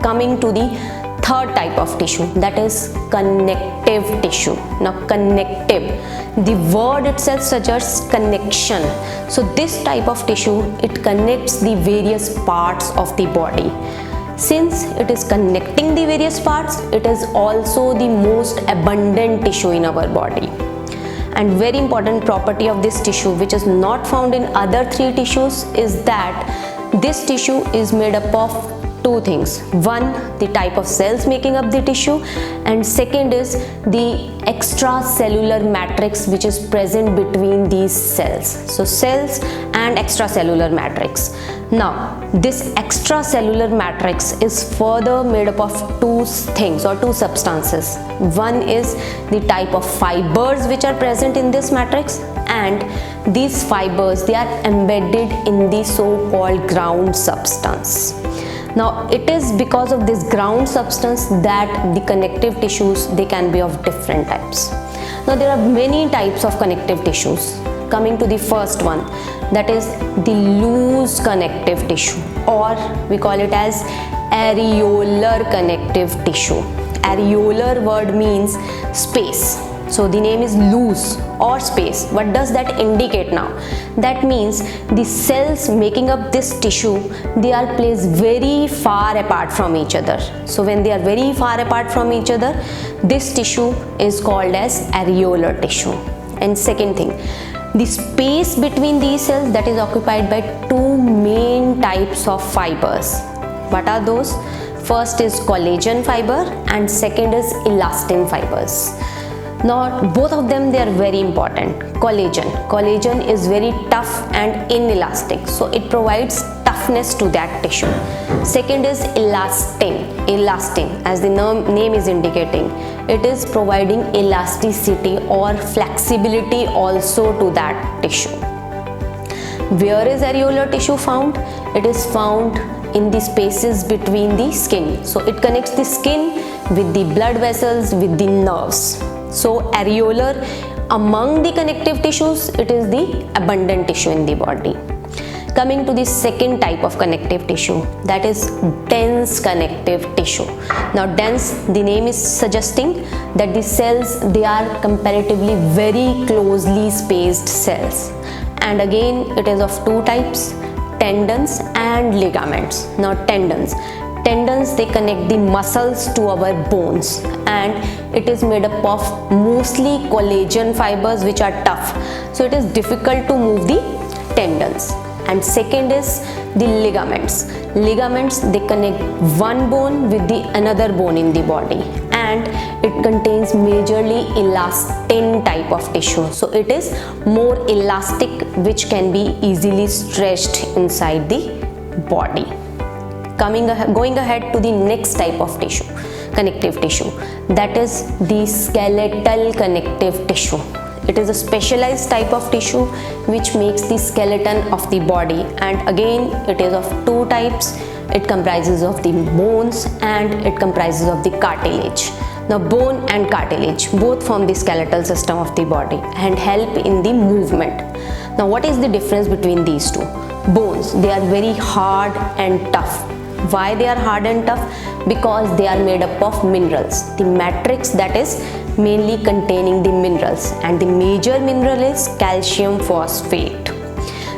coming to the third type of tissue, that is connective tissue. Now connective, the word itself suggests connection. So this type of tissue, it connects the various parts of the body. Since it is connecting the various parts, it is also the most abundant tissue in our body. And very important property of this tissue, which is not found in other three tissues, is that this tissue is made up of two things. One, the type of cells making up the tissue, and second is the extracellular matrix which is present between these cells. So cells and extracellular matrix. Now this extracellular matrix is further made up of two things or two substances. One is the type of fibers which are present in this matrix, and these fibers, they are embedded in the so-called ground substance. Now it is because of this ground substance that the connective tissues, they can be of different types. Now there are many types of connective tissues. Coming to the first one, that is the loose connective tissue, or we call it as areolar connective tissue. Areolar word means space. So the name is loose or space. What does that indicate now? That means the cells making up this tissue, they are placed very far apart from each other. So when they are very far apart from each other, this tissue is called as areolar tissue. And second thing, the space between these cells, that is occupied by two main types of fibers. What are those? First is collagen fiber and second is elastin fibers. Now both of them, they are very important. Collagen is very tough and inelastic, so it provides toughness to that tissue. Second is elastin, as the name is indicating, it is providing elasticity or flexibility also to that tissue. Where is areolar tissue found? It is found in the spaces between the skin. So it connects the skin with the blood vessels, with the nerves. So areolar, among the connective tissues, it is the abundant tissue in the body. Coming to the second type of connective tissue, that is dense connective tissue. Now dense, the name is suggesting that the cells, they are comparatively very closely spaced cells. And again, it is of two types, tendons and ligaments. Now tendons, they connect the muscles to our bones, and it is made up of mostly collagen fibers which are tough, so it is difficult to move the tendons. And second is the ligaments. They connect one bone with the another bone in the body, and it contains majorly elastin type of tissue, so it is more elastic, which can be easily stretched inside the body. Going ahead to the next type of tissue, connective tissue, that is the skeletal connective tissue. It is a specialized type of tissue which makes the skeleton of the body, and again it is of two types. It comprises of the bones and it comprises of the cartilage. Now bone and cartilage both form the skeletal system of the body and help in the movement. Now what is the difference between these two? Bones, they are very hard and tough. Why they are hard and tough? Because they are made up of minerals. The matrix, that is mainly containing the minerals, and the major mineral is calcium phosphate.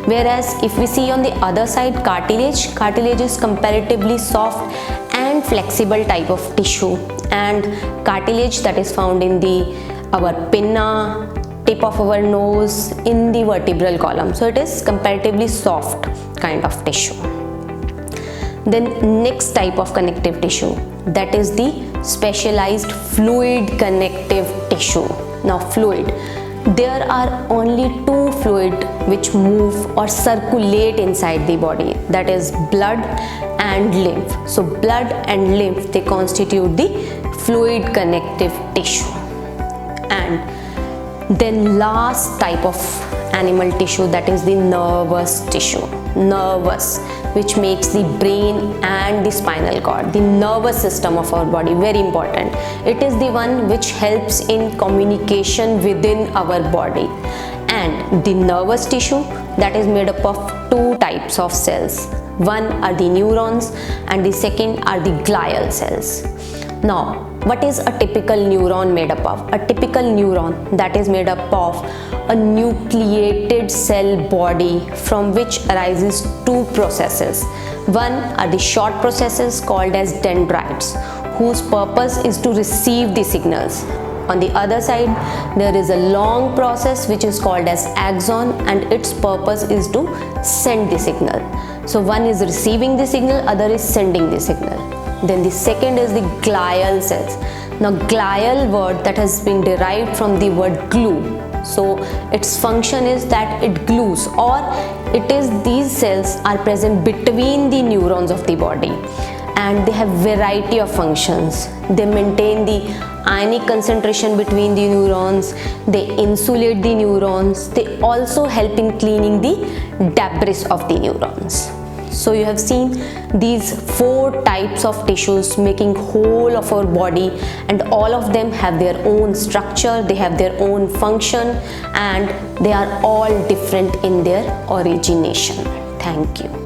Whereas if we see on the other side, cartilage is comparatively soft and flexible type of tissue, and cartilage that is found in our pinna, tip of our nose, in the vertebral column, so it is comparatively soft kind of tissue. Then next type of connective tissue, that is the specialized fluid connective tissue. Now fluid, there are only two fluid which move or circulate inside the body, that is blood and lymph. So blood and lymph, they constitute the fluid connective tissue. And then last type of animal tissue, that is the nervous tissue. Nervous, which makes the brain and the spinal cord, the nervous system of our body, very important. It is the one which helps in communication within our body. And the nervous tissue, that is made up of two types of cells. One are the neurons and the second are the glial cells. Now, what is a typical neuron made up of? A typical neuron that is made up of a nucleated cell body from which arises two processes. One are the short processes called as dendrites, whose purpose is to receive the signals. On the other side, there is a long process which is called as axon, and its purpose is to send the signal. So one is receiving the signal, other is sending the signal. Then the second is the glial cells. Now glial word that has been derived from the word glue. So its function is that it glues, or it is these cells are present between the neurons of the body, and they have variety of functions. They maintain the ionic concentration between the neurons, they insulate the neurons, they also help in cleaning the debris of the neurons. So you have seen these 4 types of tissues making whole of our body, and all of them have their own structure, they have their own function, and they are all different in their origination. Thank you.